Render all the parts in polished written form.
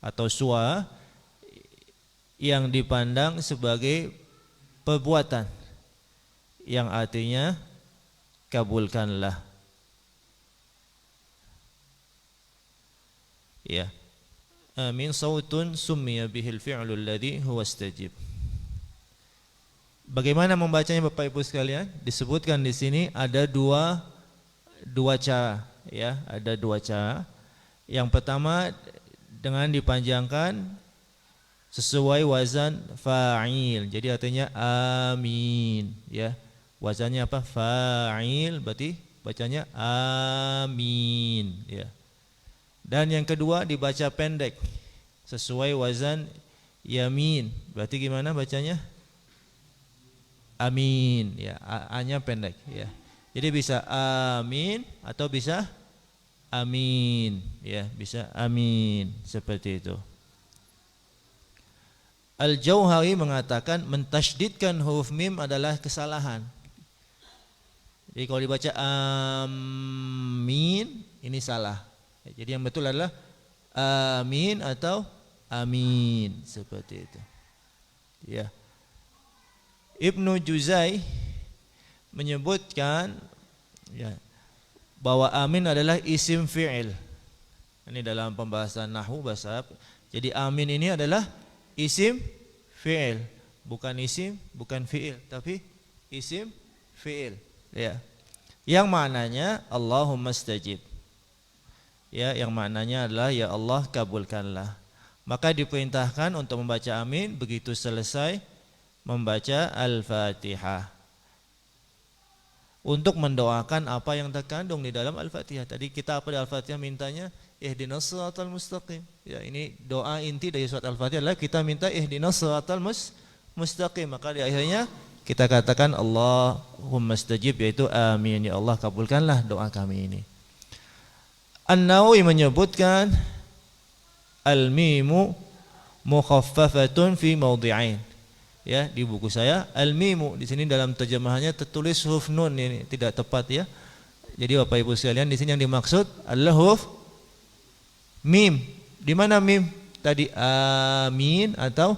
atau su'a yang dipandang sebagai perbuatan yang artinya kabulkanlah. Ya. Amin sautun summiya bihil fi'lul ladzi huwa istajib. Bagaimana membacanya Bapak Ibu sekalian? Disebutkan di sini ada dua cara, ya, ada dua cara. Yang pertama dengan dipanjangkan sesuai wazan fa'il. Jadi artinya amin, ya. Wazannya apa? Fa'il, berarti bacanya amin, ya. Dan yang kedua dibaca pendek sesuai wazan yamin. Berarti gimana bacanya? Amin, ya. A-nya pendek, ya. Jadi bisa amin atau bisa amin, ya, bisa amin seperti itu. Al-Jauhari mengatakan mentasydidkan huruf mim adalah kesalahan. Jadi kalau dibaca amin ini salah. Jadi yang betul adalah amin atau amin seperti itu. Ya. Ibnu Juzai menyebutkan, ya, bahwa amin adalah isim fi'il. Ini dalam pembahasan nahwu bahasa Arab. Jadi amin ini adalah isim fi'il, bukan isim, bukan fi'il, tapi isim fi'il, ya. Yang maknanya Allahumma stajib. Ya, yang maknanya adalah ya Allah kabulkanlah. Maka diperintahkan untuk membaca amin begitu selesai membaca Al-Fatihah, untuk mendoakan apa yang terkandung di dalam Al-Fatihah. Tadi kita apa di Al-Fatihah mintanya ihdinas shiratal mustaqim. Ya, ini doa inti dari surat Al-Fatihah adalah kita minta ihdinas shiratal mustaqim. Maka di akhirnya kita katakan Allahumma stajib, yaitu amin, ya Allah kabulkanlah doa kami ini. An-Nawawi menyebutkan al-mimu mukhaffafatun fi mawdi'ain. Ya, di buku saya al-mimu di sini dalam terjemahannya tertulis huruf nun, ini tidak tepat, ya. Jadi Bapak Ibu sekalian, di sini yang dimaksud adalah huruf mim. Di mana mim? Tadi amin atau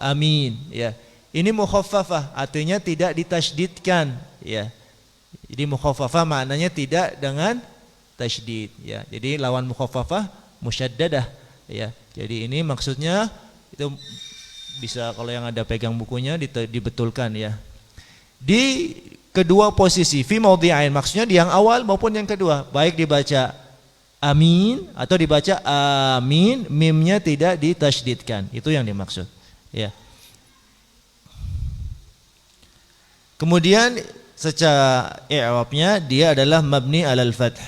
amin, ya. Ini mukhaffafah, artinya tidak ditasydidkan, ya. Jadi mukhaffafah maknanya tidak dengan tasydid, ya. Jadi lawan mukhaffafah musyaddadah, ya. Jadi ini maksudnya itu bisa kalau yang ada pegang bukunya dibetulkan, ya. Di kedua posisi fi maudhi'ain, maksudnya di yang awal maupun yang kedua, baik dibaca amin atau dibaca amin, mimnya tidak ditasydidkan. Itu yang dimaksud, ya. Kemudian secara i'rabnya dia adalah mabni alal fath.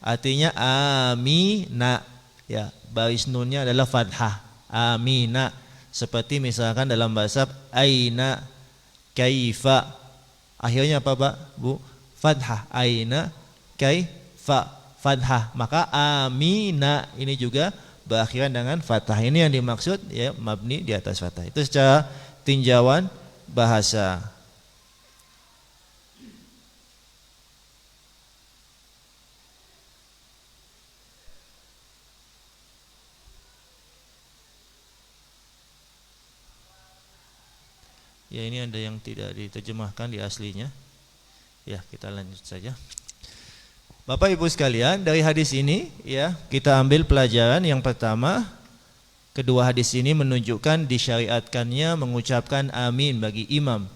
Artinya amina, ya. Baris nunnya adalah fathah. Amina. Seperti misalkan dalam bahasa aina, kaifa. Akhirnya apa, Pak, Bu? Fathah. Aina, kaifa, fathah. Maka amina ini juga berakhiran dengan fathah. Ini yang dimaksud, ya, mabni di atas fathah. Itu secara tinjauan bahasa. Ya, ini ada yang tidak diterjemahkan di aslinya. Ya, kita lanjut saja. Bapak Ibu sekalian, dari hadis ini, ya, kita ambil pelajaran yang pertama. Kedua hadis ini menunjukkan disyariatkannya mengucapkan amin bagi imam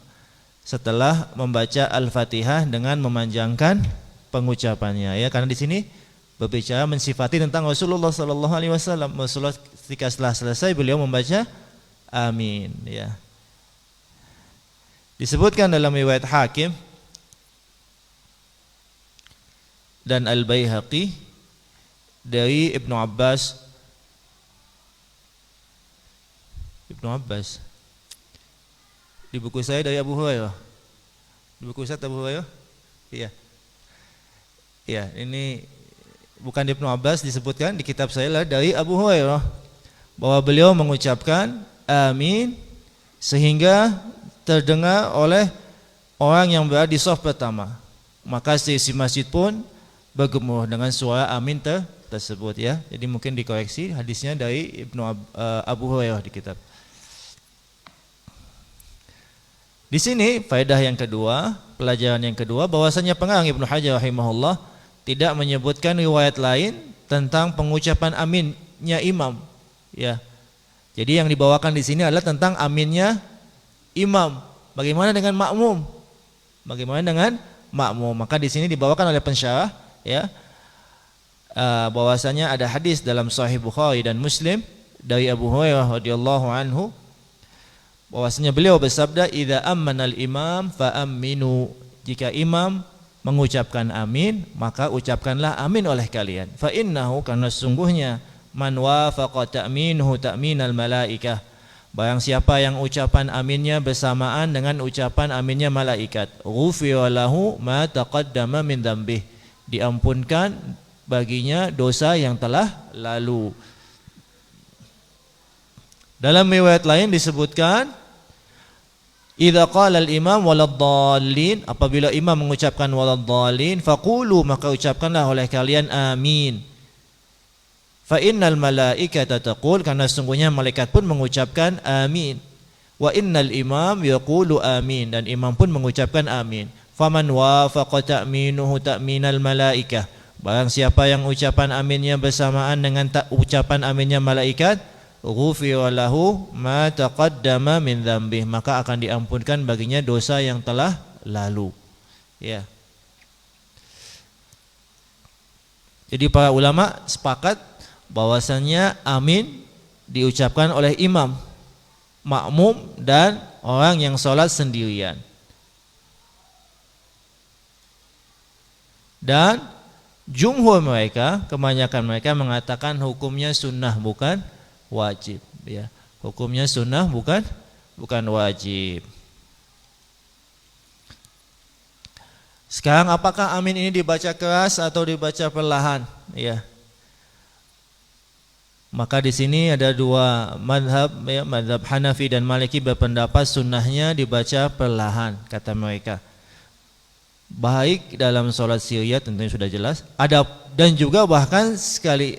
setelah membaca Al-Fatihah dengan memanjangkan pengucapannya, ya. Karena di sini berbicara mensifati tentang Rasulullah sallallahu alaihi wasallam. Rasulullah ketika setelah selesai beliau membaca amin, ya. Disebutkan dalam riwayat Hakim dan Al-Baihaqi dari Ibnu Abbas. Di buku saya dari Abu Hurairah. Di buku saya Abu Hurairah. Iya. Iya, ini bukan di Ibnu Abbas, disebutkan di kitab saya lah dari Abu Hurairah bahwa beliau mengucapkan amin sehingga terdengar oleh orang yang berada di shaf pertama. Maka seisi masjid pun bergemuruh dengan suara amin tersebut ya. Jadi mungkin dikoreksi hadisnya dari Abu Hurairah di kitab. Di sini faedah yang kedua, pelajaran yang kedua, bahwasanya pengarang Ibnu Hajar rahimahullah tidak menyebutkan riwayat lain tentang pengucapan aminnya imam ya. Jadi yang dibawakan di sini adalah tentang aminnya imam. Bagaimana dengan makmum? Bagaimana dengan makmum? Maka di sini dibawakan oleh pensyarah ya, bahwasanya ada hadis dalam Sahih Bukhari dan Muslim dari Abu Hurairah radhiyallahu anhu, bahwasanya beliau bersabda, "Idza ammanal imam fa aminu." Jika imam mengucapkan amin, maka ucapkanlah amin oleh kalian. Fa innahu, karena sungguhnya, man wafaqa ta'minuhu ta'minal malaikah, barang siapa yang ucapan aminnya bersamaan dengan ucapan aminnya malaikat, ghufira lahu ma taqaddama min dzambih, diampunkan baginya dosa yang telah lalu. Dalam riwayat lain disebutkan, idza qala al-imam waladdallin, apabila imam mengucapkan waladdallin, faqulu, maka ucapkanlah oleh kalian amin. Fa innal malaikata taqul, karena sungguhnya malaikat pun mengucapkan amin. Wa innal imam yaqulu amin, dan imam pun mengucapkan amin. Faman wafaqa ta'minuhu ta'minal malaikah, barang siapa yang ucapan aminnya bersamaan dengan ucapan aminnya malaikat, ghufira lahu ma taqaddama min dzambih, maka akan diampunkan baginya dosa yang telah lalu ya. Jadi para ulama sepakat bahwasannya amin diucapkan oleh imam, makmum, dan orang yang sholat sendirian. Dan jumhur mereka, kebanyakan mereka mengatakan hukumnya sunnah bukan wajib ya. Hukumnya sunnah bukan wajib. Sekarang apakah amin ini dibaca keras atau dibaca perlahan ya? Maka di sini ada dua madhab ya, madhab Hanafi dan Maliki berpendapat sunnahnya dibaca perlahan, kata mereka. Baik dalam sholat sirriyah tentunya sudah jelas, ada, dan juga bahkan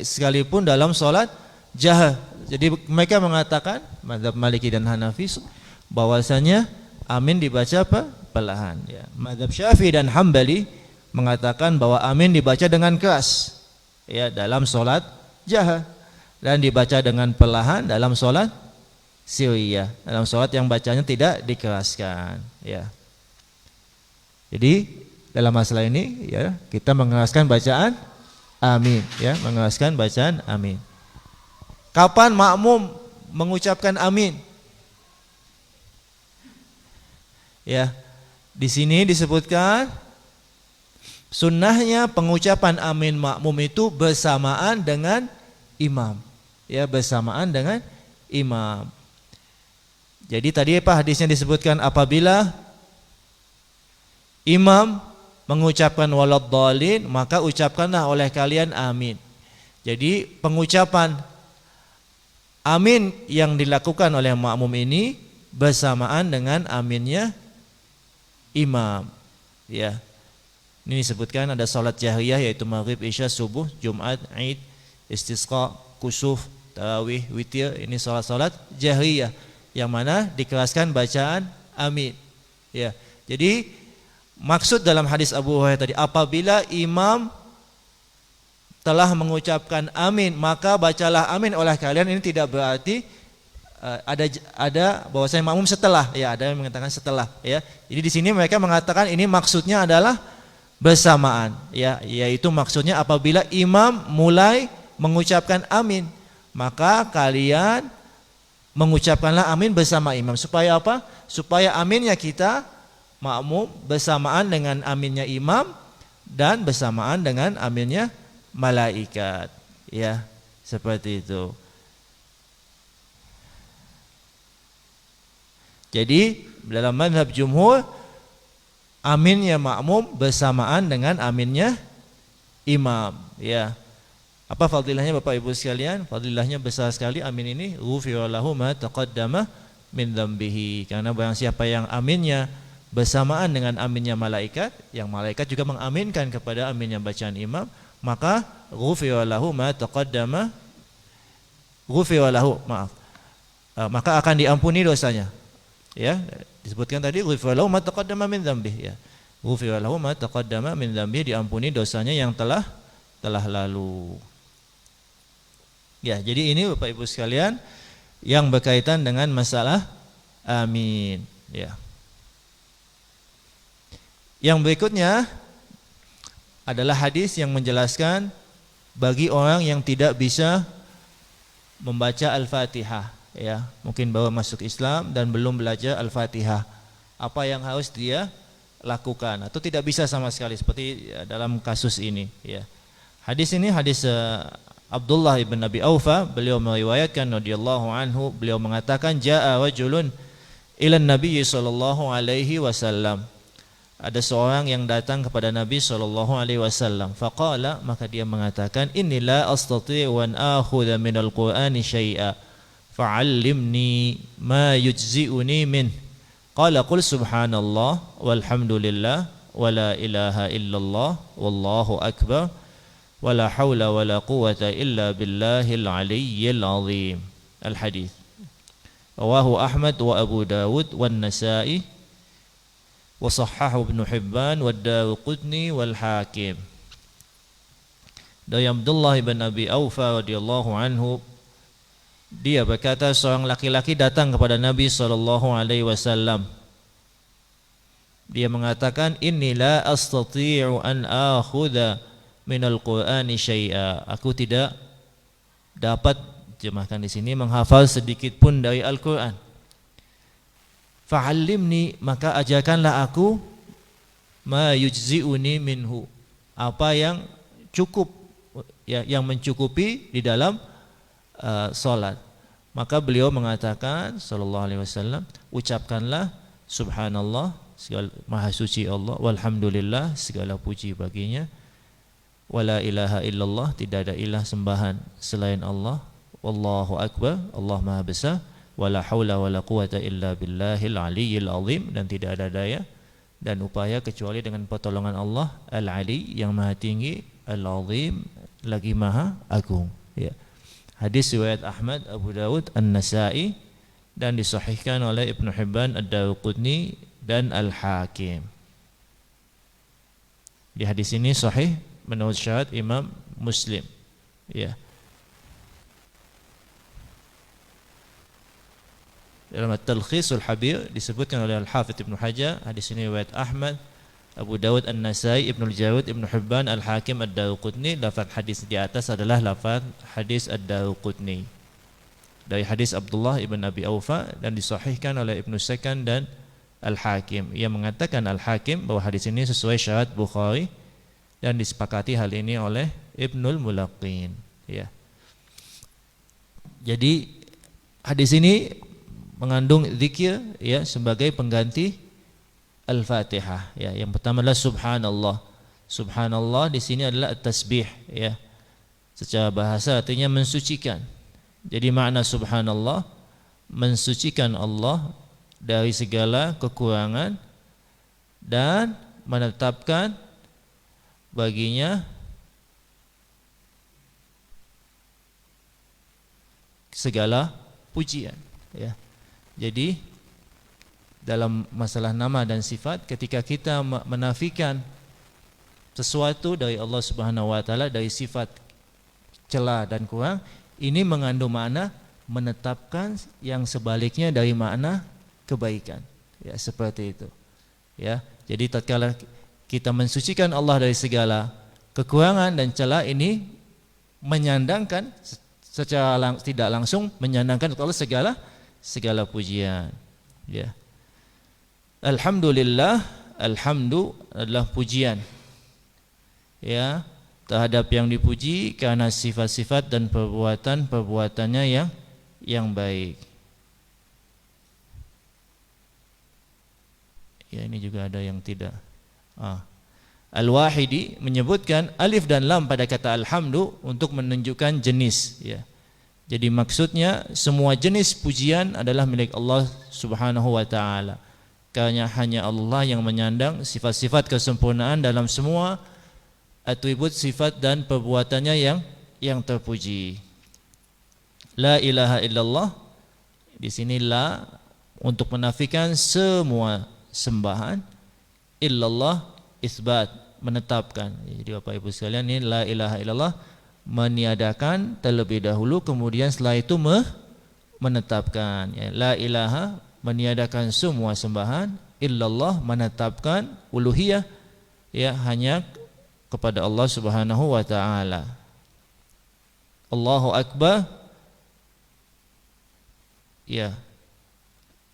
sekalipun dalam sholat jahar. Jadi mereka mengatakan, mazhab Maliki dan Hanafi, bahwasanya amin dibaca apa? Perlahan ya. Mazhab Syafi'i dan Hambali mengatakan bahwa amin dibaca dengan keras ya dalam sholat jahar, dan dibaca dengan perlahan dalam sholat sirriyah, dalam sholat yang bacanya tidak dikeraskan ya. Jadi dalam masalah ini ya, kita mengeraskan bacaan amin ya, mengeraskan bacaan amin. Kapan makmum mengucapkan amin? Ya, di sini disebutkan sunnahnya pengucapan amin makmum itu bersamaan dengan imam. Ya, bersamaan dengan imam. Jadi tadi apa hadisnya disebutkan, apabila imam mengucapkan waladdallin, maka ucapkanlah oleh kalian amin. Jadi pengucapan amin yang dilakukan oleh makmum ini bersamaan dengan aminnya imam ya. Ini disebutkan ada salat jahriyah, yaitu maghrib, isya, subuh, Jumat, Id, istisqa, kusuf, tarawih, witir. Ini salat-salat jahriyah yang mana dikeraskan bacaan amin ya. Jadi maksud dalam hadis Abu Hurairah tadi, apabila imam telah mengucapkan amin, maka bacalah amin oleh kalian. Ini tidak berarti ada bahwasanya makmum setelah ya, ada yang mengatakan setelah ya. Jadi di sini mereka mengatakan ini maksudnya adalah bersamaan ya, yaitu maksudnya apabila imam mulai mengucapkan amin, maka kalian mengucapkanlah amin bersama imam. Supaya apa? Supaya aminnya kita makmum bersamaan dengan aminnya imam dan bersamaan dengan aminnya malaikat ya, seperti itu. Jadi dalam mazhab jumhur, aminnya makmum bersamaan dengan aminnya imam ya. Apa fadilahnya Bapak Ibu sekalian? Fadilahnya besar sekali. Amin ini ghufira lahu ma taqaddama min dzambihi, karena barang siapa yang aminnya bersamaan dengan aminnya malaikat, yang malaikat juga mengaminkan kepada aminnya bacaan imam, maka ghufira lahu ma taqaddama maka akan diampuni dosanya. Ya, disebutkan tadi ghufira lahu ma taqaddama min dzambihi, ya. Ghufira lahu ma taqaddama min dzambihi, diampuni dosanya yang telah lalu. Ya, jadi ini Bapak Ibu sekalian yang berkaitan dengan masalah amin, ya. Yang berikutnya adalah hadis yang menjelaskan bagi orang yang tidak bisa membaca Al-Fatihah, ya, mungkin baru masuk Islam dan belum belajar Al-Fatihah, apa yang harus dia lakukan atau tidak bisa sama sekali seperti dalam kasus ini, ya. Hadis ini hadis Abdullah ibn Abi Aufa, beliau meriwayatkan radhiyallahu anhu, beliau mengatakan jaa rajulun ila Nabi sallallahu alaihi wasallam. Ada seorang yang datang kepada Nabi sallallahu alaihi wasallam. Faqala, maka dia mengatakan, inni la astati'u an akhudha minal Qur'ani syai'a fa'allimni ma yujzi'uni min. Qala qul subhanallah walhamdulillah wa la ilaha illallah wallahu akbar wa la hawla wa la quwwata illa billahil aliyyil azim. Al-hadis rawahu Ahmad wa Abu Dawud wan Nasa'i wa sahhahu Ibnu Hibban wa Daruqutni wal Hakim. Dari Abdullah ibn Abi Aufa radhiyallahu anhu, dia berkata seorang laki-laki datang kepada Nabi sallallahu alaihi wasallam. Dia mengatakan, inni la astati'u an akhudha minal Qur'ani syai'a. Aku tidak dapat, jemahkan di sini, menghafal sedikit pun dari Al-Qur'an. Fa'allimni, maka ajarkanlah aku ma yujzi'uni minhu, apa yang cukup, ya, yang mencukupi di dalam salat. Maka beliau mengatakan sallallahu alaihi wasallam, ucapkanlah subhanallah, segala maha suci Allah, walhamdulillah, segala puji baginya, wala ilaha illallah, tidak ada ilah sembahan selain Allah, wallahu akbar, Allah maha besar, wala haula wala quwata illa billahil aliyyil azim, dan tidak ada daya dan upaya kecuali dengan pertolongan Allah al-ali, yang maha tinggi, al-azim, lagi maha agung, ya. Hadis riwayat Ahmad, Abu Dawud, An-Nasa'i, dan disahihkan oleh Ibnu Hibban, Ad-Daruqutni dan Al-Hakim. Di hadis ini sahih menurut syarat Imam Muslim, ya. Dalam At-Talkhisul Habir disebutkan oleh Al-Hafidz Ibnu Hajar, hadis ini riwayat Ahmad, Abu Dawud, An-Nasai, Ibnu Jarud, Ibnu Hibban, Al-Hakim, Ad-Daruqutni. Lafaz hadis di atas adalah lafaz hadis Ad-Daruqutni dari hadis Abdullah ibn Abi Aufa, dan disahihkan oleh Ibnu Sakan dan Al-Hakim. Ia mengatakan Al-Hakim bahwa hadis ini sesuai syarat Bukhari, dan disepakati hal ini oleh Ibnul Mulaqqin, ya. Jadi hadis ini mengandung zikir, ya, sebagai pengganti Al-Fatihah, ya. Yang pertama adalah subhanallah. Subhanallah di sini adalah at-tasbih, ya. Secara bahasa artinya mensucikan. Jadi makna subhanallah, mensucikan Allah dari segala kekurangan dan menetapkan baginya segala pujian, ya. Jadi dalam masalah nama dan sifat, ketika kita menafikan sesuatu dari Allah Subhanahu wa taala, dari sifat celah dan kurang, ini mengandung makna menetapkan yang sebaliknya dari makna kebaikan, ya, seperti itu, ya. Jadi tatkala kita mensucikan Allah dari segala kekurangan dan celah, ini menyandangkan secara tidak langsung, menyandangkan Allah segala pujian, ya. Alhamdulillah, alhamdu adalah pujian, ya, terhadap yang dipuji karena sifat-sifat dan perbuatannya yang baik. Ya, ini juga ada yang tidak. Al-Wahidi menyebutkan alif dan lam pada kata alhamdu untuk menunjukkan jenis, ya. Jadi maksudnya semua jenis pujian adalah milik Allah Subhanahu wa taala. Karena hanya Allah yang menyandang sifat-sifat kesempurnaan dalam semua atribut sifat dan perbuatannya yang terpuji. La ilaha illallah, di sini la untuk menafikan semua sembahan, illallah isbat, menetapkan. Jadi Bapak Ibu sekalian, ini la ilaha illallah meniadakan terlebih dahulu, kemudian setelah itu menetapkan. Ya, la ilaha meniadakan semua sembahan, illallah menetapkan uluhiyah, ya, hanya kepada Allah Subhanahu wa taala. Allahu akbar, ya,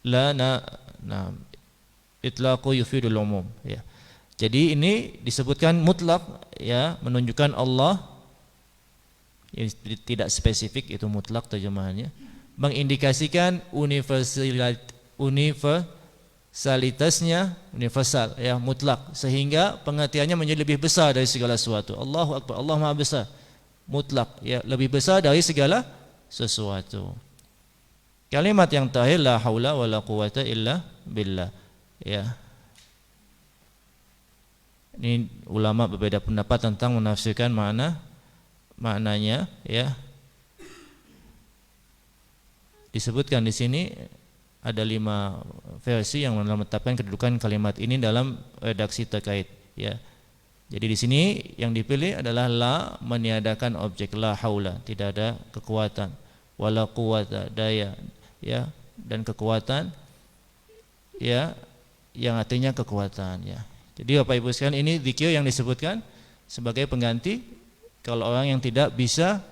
la itlaqu yufidul umum, ya. Jadi ini disebutkan mutlak, ya, menunjukkan Allah, ya, tidak spesifik, itu mutlak terjemahannya, mengindikasikan universalitasnya, universal, ya, mutlak, sehingga pengertiannya menjadi lebih besar dari segala sesuatu. Allahu akbar, Allah Maha besar, mutlak, ya, lebih besar dari segala sesuatu. Kalimat yang terakhir, la haula wala quwata illa billah, ya. Ini ulama berbeda pendapat tentang menafsirkan maknanya, ya. Disebutkan di sini ada 5 versi yang menetapkan kedudukan kalimat ini dalam redaksi terkait, ya. Jadi di sini yang dipilih adalah la meniadakan objek, la haula, tidak ada kekuatan, wala quwata, daya, ya, dan kekuatan, ya, yang artinya kekuatan, ya. Jadi Bapak Ibu sekalian, ini zikir yang disebutkan sebagai pengganti kalau orang yang tidak bisa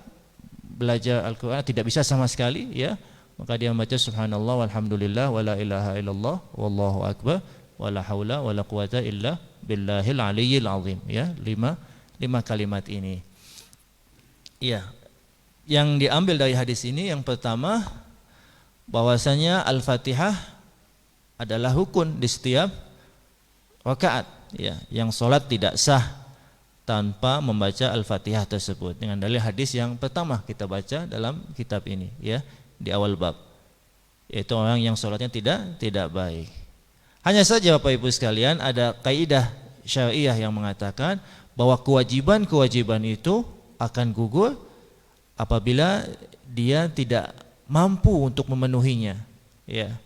belajar Al-Qur'an, tidak bisa sama sekali, ya, maka dia membaca subhanallah walhamdulillah wala ilaha illallah wallahu akbar wala haula wala quwata illa billahil aliyyil azim, ya, 5 kalimat ini. Ya. Yang diambil dari hadis ini yang pertama, bahwasanya Al-Fatihah adalah rukun di setiap rakaat, ya, yang salat tidak sah tanpa membaca Al-Fatihah tersebut, dengan dalil hadis yang pertama kita baca dalam kitab ini, ya, di awal bab, yaitu orang yang salatnya tidak baik. Hanya saja Bapak Ibu sekalian, ada kaidah syariah yang mengatakan bahwa kewajiban itu akan gugur apabila dia tidak mampu untuk memenuhinya, ya.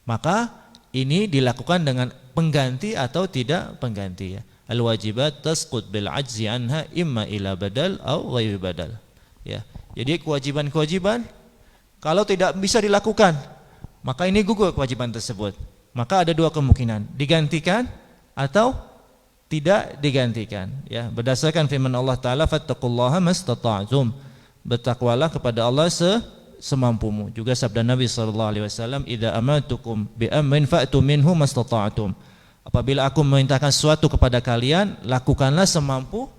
Maka ini dilakukan dengan pengganti atau tidak pengganti, ya. Al-wajibat tasqut bil ajzi anha imma ila badal au ghairi badal, ya. Jadi kewajiban kalau tidak bisa dilakukan, maka ini gugur kewajiban tersebut. Maka ada 2 kemungkinan, digantikan atau tidak digantikan, ya. Berdasarkan firman Allah Ta'ala, fattaqullaha mastata'tum, bertakwalah kepada Allah semampumu. Juga sabda Nabi SAW, idza amartukum bi amrin fa'tu minhu mastata'tum, apabila aku memerintahkan sesuatu kepada kalian, lakukanlah semampu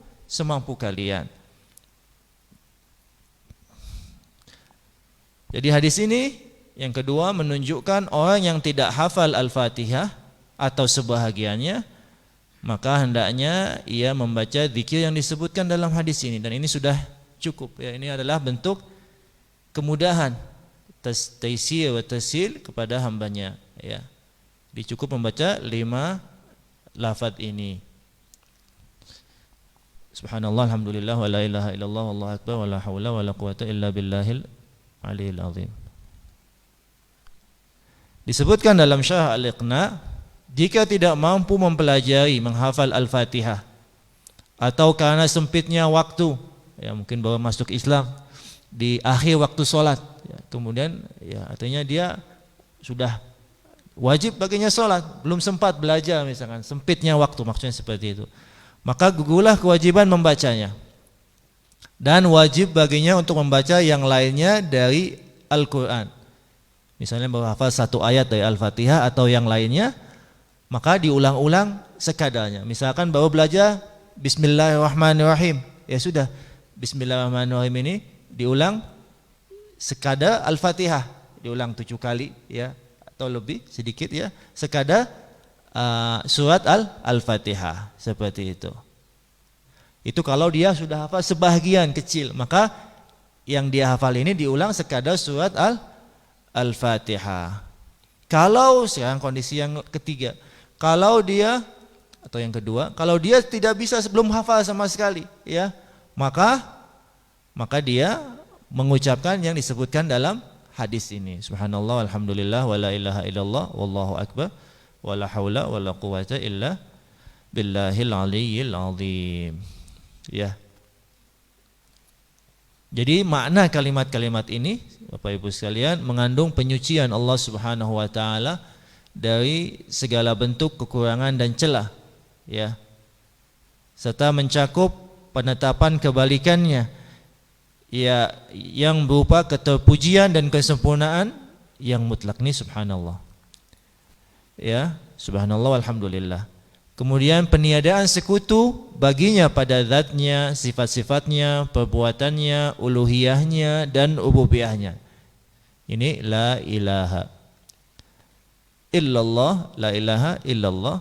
kalian. Jadi hadis ini yang kedua menunjukkan orang yang tidak hafal Al-Fatihah atau sebahagiannya, maka hendaknya ia membaca zikir yang disebutkan dalam hadis ini, dan ini sudah cukup, ya. Ini adalah bentuk kemudahan, taysir wa tasil kepada hambanya, ya. Dicukup membaca 5 lafaz ini. Subhanallah, alhamdulillah, wa la ilaha illallah, wallahu akbar, wa la haula wa la quwata illa billahil aliyil azim. Disebutkan dalam Syarah Al-Iqna, jika tidak mampu mempelajari menghafal Al-Fatihah atau karena sempitnya waktu, ya, mungkin baru masuk Islam di akhir waktu sholat, ya, kemudian, ya, artinya dia sudah wajib baginya sholat, belum sempat belajar, misalkan sempitnya waktu, maksudnya seperti itu, maka gugurlah kewajiban membacanya, dan wajib baginya untuk membaca yang lainnya dari Al-Quran. Misalnya baru hafal 1 ayat dari Al-Fatihah atau yang lainnya, maka diulang-ulang sekadarnya. Misalkan baru belajar Bismillahirrahmanirrahim, ya sudah, Bismillahirrahmanirrahim ini diulang sekadar Al-Fatihah, diulang 7 kali, ya, atau lebih sedikit, ya, sekadar surat Al-Fatihah, seperti itu. Itu kalau dia sudah hafal sebahagian kecil, maka yang dia hafal ini diulang sekadar surat Al-Fatihah. Kalau sekarang kondisi yang ketiga, kalau dia atau yang kedua, kalau dia tidak bisa belum hafal sama sekali, ya, maka dia mengucapkan yang disebutkan dalam hadis ini. Subhanallah, alhamdulillah, wala ilaha illallah, wallahu akbar, wala haula wala quwata illa billahil aliyyil azim. Ya. Jadi makna kalimat-kalimat ini, Bapak Ibu sekalian, mengandung penyucian Allah Subhanahu wa taala dari segala bentuk kekurangan dan celah, ya. Serta mencakup penetapan kebalikannya, ya, yang berupa keterpujian dan kesempurnaan yang mutlak ni subhanallah. Ya, subhanallah walhamdulillah. Kemudian peniadaan sekutu baginya pada zatnya, sifat-sifatnya, perbuatannya, uluhiyahnya dan ububiyahnya. Ini la ilaha illallah, la ilaha illallah.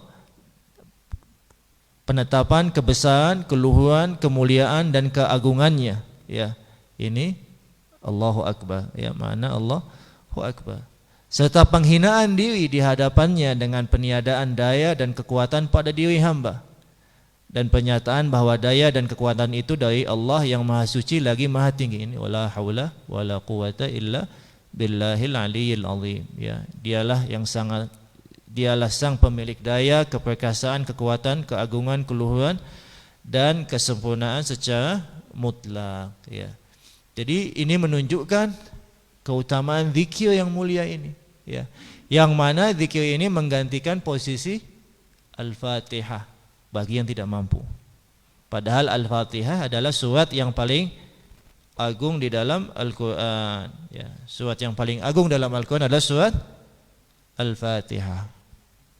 Penetapan kebesaran, keluhuran, kemuliaan dan keagungannya, ya. Ini Allahu akbar, ya, makna Allahu akbar. Serta penghinaan diri di hadapannya dengan peniadaan daya dan kekuatan pada diri hamba, dan pernyataan bahwa daya dan kekuatan itu dari Allah yang maha suci lagi maha tinggi. Ini wala haula wala quwata illa billahil aliyyil azim, ya. Dialah sang pemilik daya, keperkasaan, kekuatan, keagungan, keluhuran dan kesempurnaan secara mutlak, ya. Jadi ini menunjukkan keutamaan zikir yang mulia ini, ya. Yang mana zikir ini menggantikan posisi Al-Fatihah bagi yang tidak mampu. Padahal Al-Fatihah adalah surat yang paling agung di dalam Al-Qur'an, ya. Surat yang paling agung dalam Al-Qur'an adalah surat Al-Fatihah.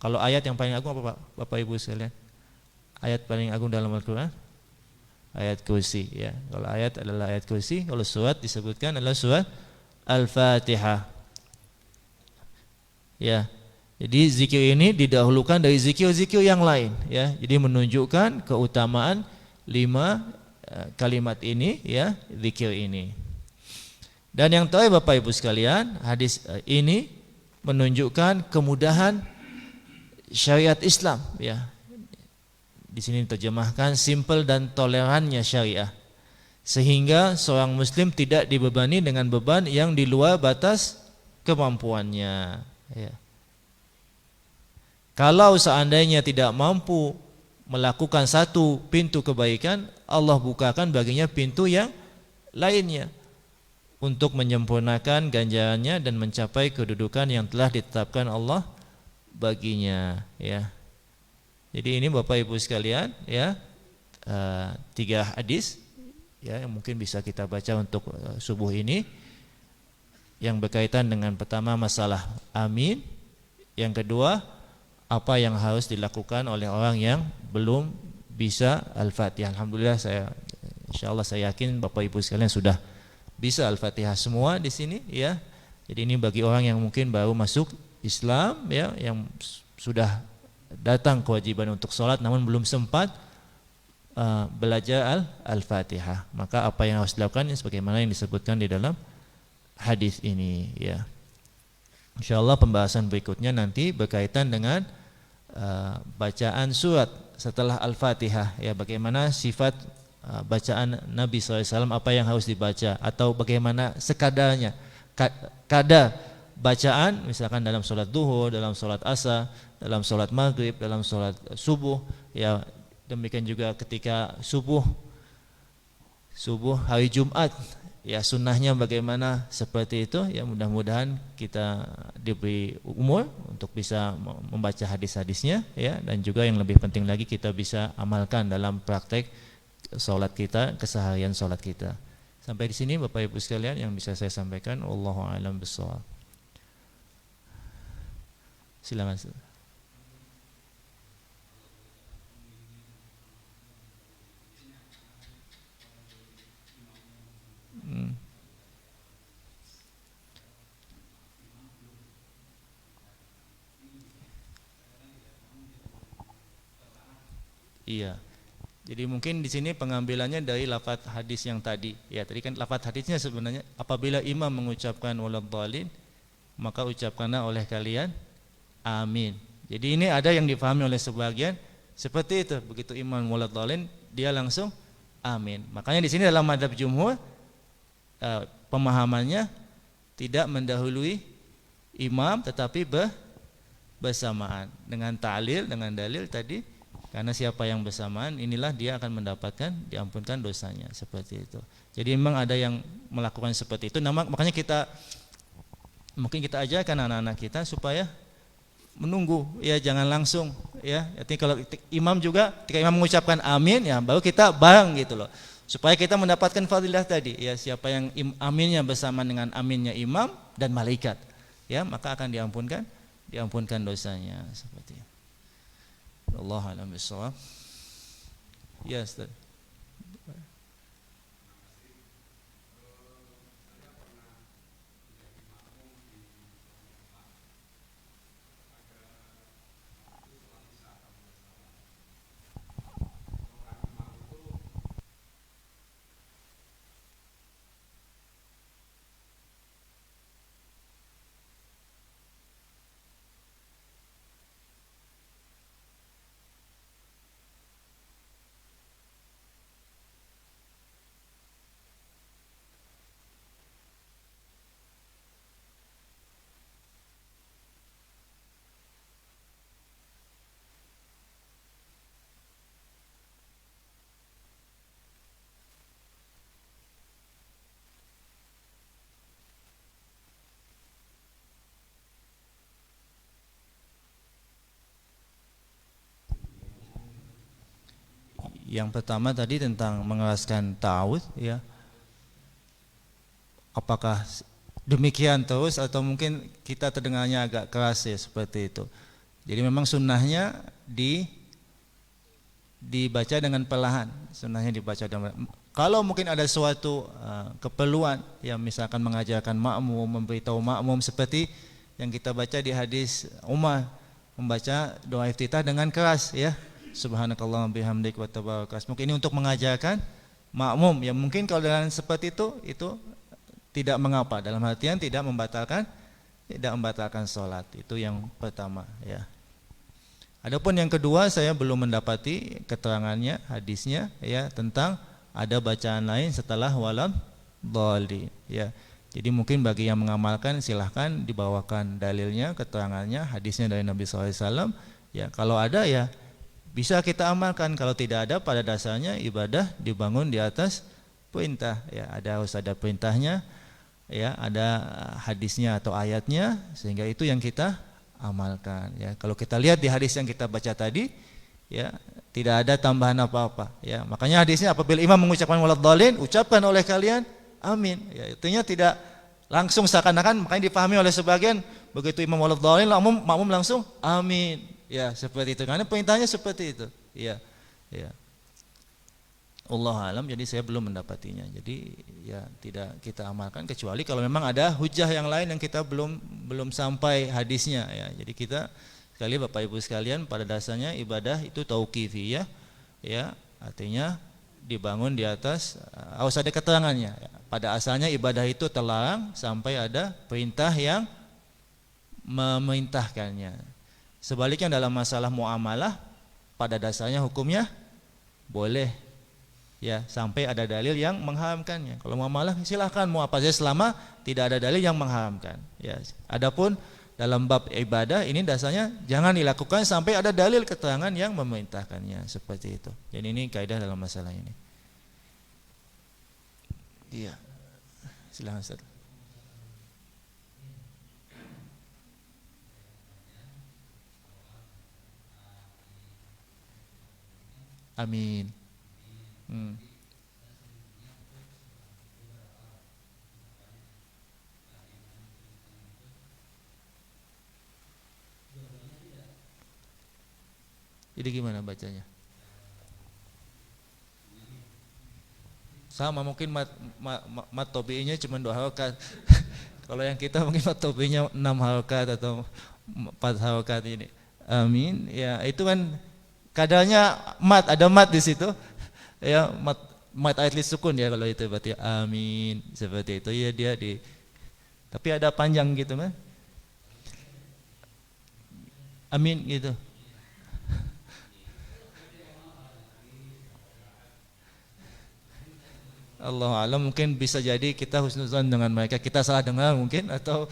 Kalau ayat yang paling agung apa, Bapak Ibu sekalian? Ayat paling agung dalam Al-Qur'an? Ayat kursi, ya. Kalau ayat adalah ayat kursi, kalau surat disebutkan adalah surat Al-Fatihah, ya. Jadi zikir ini didahulukan dari zikir-zikir yang lain, ya. Jadi menunjukkan keutamaan 5 kalimat ini, ya, zikir ini. Dan yang terakhir Bapak Ibu sekalian, hadis ini menunjukkan kemudahan syariat Islam, ya. Di sini diterjemahkan simple dan tolerannya syariah, sehingga seorang muslim tidak dibebani dengan beban yang di luar batas kemampuannya, ya. Kalau seandainya tidak mampu melakukan satu pintu kebaikan, Allah bukakan baginya pintu yang lainnya untuk menyempurnakan ganjarannya dan mencapai kedudukan yang telah ditetapkan Allah baginya, ya. Jadi ini Bapak Ibu sekalian, ya, 3 hadis, ya, yang mungkin bisa kita baca untuk subuh ini, yang berkaitan dengan pertama masalah amin, yang kedua apa yang harus dilakukan oleh orang yang belum bisa Al-Fatihah. Alhamdulillah, insyaallah saya yakin Bapak Ibu sekalian sudah bisa Al-Fatihah semua di sini, ya. Jadi ini bagi orang yang mungkin baru masuk Islam, ya, yang sudah datang kewajiban untuk sholat namun belum sempat belajar Al-Fatihah, maka apa yang harus dilakukan sebagaimana yang disebutkan di dalam hadis ini, ya. Insyaallah pembahasan berikutnya nanti berkaitan dengan bacaan surat setelah Al-Fatihah, ya, bagaimana sifat bacaan Nabi SAW, apa yang harus dibaca atau bagaimana sekadarnya, kadar bacaan, misalkan dalam sholat duhur, dalam sholat asar, dalam sholat maghrib, dalam sholat subuh, ya. Demikian juga ketika subuh hari Jumat, ya, sunnahnya bagaimana, seperti itu, ya. Mudah-mudahan kita diberi umur untuk bisa membaca hadis-hadisnya, ya, dan juga yang lebih penting lagi kita bisa amalkan dalam praktek sholat kita, keseharian sholat kita. Sampai di sini Bapak Ibu sekalian yang bisa saya sampaikan. Wallahu a'lam bishawab. Silakan. Iya. Jadi mungkin di sini pengambilannya dari lafaz hadis yang tadi. Ya, tadi kan lafaz hadisnya sebenarnya apabila imam mengucapkan waladhdallin, maka ucapkanlah oleh kalian amin. Jadi ini ada yang difahami oleh sebagian Seperti itu, begitu imam waladhdallin dia langsung amin. Makanya di sini dalam mazhab jumhur pemahamannya tidak mendahului imam tetapi bersamaan dengan ta'lil, dengan dalil tadi, karena siapa yang bersamaan inilah dia akan mendapatkan diampunkan dosanya, seperti itu. Jadi memang ada yang melakukan seperti itu. Makanya mungkin kita ajarkan anak-anak kita supaya menunggu, ya jangan langsung, ya. Artinya kalau imam juga ketika imam mengucapkan amin, ya baru kita bareng gitu loh. Supaya kita mendapatkan fadilah tadi, ya siapa yang aminnya bersama dengan aminnya imam dan malaikat, ya maka akan diampunkan dosanya, seperti itu. Allah a'lam bishawab. Ya, Ustaz. Yang pertama tadi tentang mengeraskan ta'awudz, ya. Apakah demikian terus atau mungkin kita terdengarnya agak keras, ya, seperti itu. Jadi memang sunnahnya dibaca dengan perlahan. Sunnahnya dibaca dengan, kalau mungkin ada suatu keperluan, ya misalkan mengajarkan makmum, memberitahu makmum seperti yang kita baca di hadis Umar, membaca doa iftitah dengan keras, ya. Subhanakallahumma bihamdik wa tabarakas. Mungkin ini untuk mengajarkan makmum, ya mungkin kalau dalam seperti itu tidak mengapa, dalam artian tidak membatalkan sholat. Itu yang pertama, ya. Adapun yang kedua, saya belum mendapati keterangannya, hadisnya, ya, tentang ada bacaan lain setelah walam dhalin, ya. Jadi mungkin bagi yang mengamalkan silahkan dibawakan dalilnya, keterangannya, hadisnya dari Nabi SAW. Ya, kalau ada ya bisa kita amalkan. Kalau tidak ada, pada dasarnya ibadah dibangun di atas perintah, ya. Harus ada perintahnya, ya, ada hadisnya atau ayatnya, sehingga itu yang kita amalkan, ya. Kalau kita lihat di hadis yang kita baca tadi, ya, tidak ada tambahan apa-apa, ya. Makanya hadisnya apabila imam mengucapkan waladhdallin, ucapkan oleh kalian amin, ya. Itunya tidak langsung seakan-akan, makanya dipahami oleh sebagian begitu imam waladhdallin makmum langsung amin. Ya, seperti itu. Karena perintahnya seperti itu. Ya. Ya. Allah alam, jadi saya belum mendapatinya. Jadi ya tidak kita amalkan kecuali kalau memang ada hujah yang lain yang kita belum sampai hadisnya, ya. Jadi kita sekali Bapak Ibu sekalian, pada dasarnya ibadah itu tauqifiyah, ya. Artinya dibangun di atas harus ada keterangannya, ya. Pada asalnya ibadah itu terlarang sampai ada perintah yang memerintahkannya. Sebaliknya dalam masalah muamalah, pada dasarnya hukumnya boleh, ya, sampai ada dalil yang mengharamkannya. Kalau muamalah silahkan mau apa saja selama tidak ada dalil yang mengharamkan, ya. Adapun dalam bab ibadah ini dasarnya jangan dilakukan sampai ada dalil keterangan yang memerintahkannya, seperti itu. Jadi ini kaidah dalam masalah ini. Iya. Silakan Ustaz. Amin. Jadi gimana bacanya? Sama mungkin mat tobi'inya cuma 2 harokat. Kalau yang kita mungkin mat tobi'inya 6 harokat atau 4 harokat ini. Amin. Ya, itu kan kadarnya ada mat di situ. Ya, mat ayat sukun, ya, kalau itu berarti amin, seperti itu, ya. Tapi ada panjang gitu kan? Amin gitu. Allah alam, mungkin bisa jadi kita husnuzan dengan mereka, kita salah dengar mungkin, atau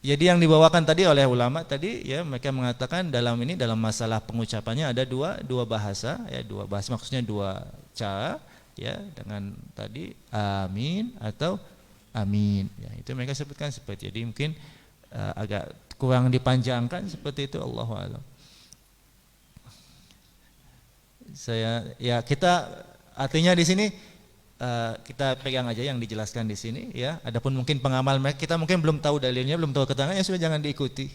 jadi yang dibawakan tadi oleh ulama tadi ya, mereka mengatakan dalam ini, dalam masalah pengucapannya ada dua bahasa ya, dua bahasa maksudnya dua cara ya, dengan tadi amin atau amin ya, itu mereka sebutkan seperti. Jadi mungkin agak kurang dipanjangkan seperti itu, Allahu a'lam. Saya ya, kita artinya di sini kita pegang aja yang dijelaskan di sini ya. Adapun mungkin pengamal mereka, kita mungkin belum tahu dalilnya, belum tahu keterangannya, sudah jangan diikuti.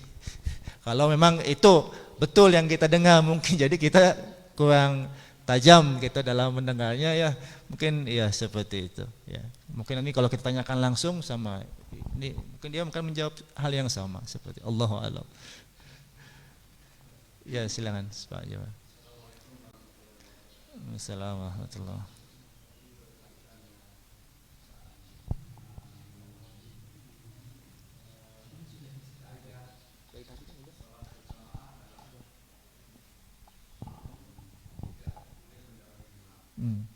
Kalau memang itu betul yang kita dengar, mungkin jadi kita kurang tajam kita dalam mendengarnya ya, mungkin ya seperti itu ya. Mungkin ini kalau kita tanyakan langsung sama ini, mungkin dia akan menjawab hal yang sama seperti Allahu a'lam. Ya silakan Pak jawab. Assalamualaikum warahmatullahi. Hmm.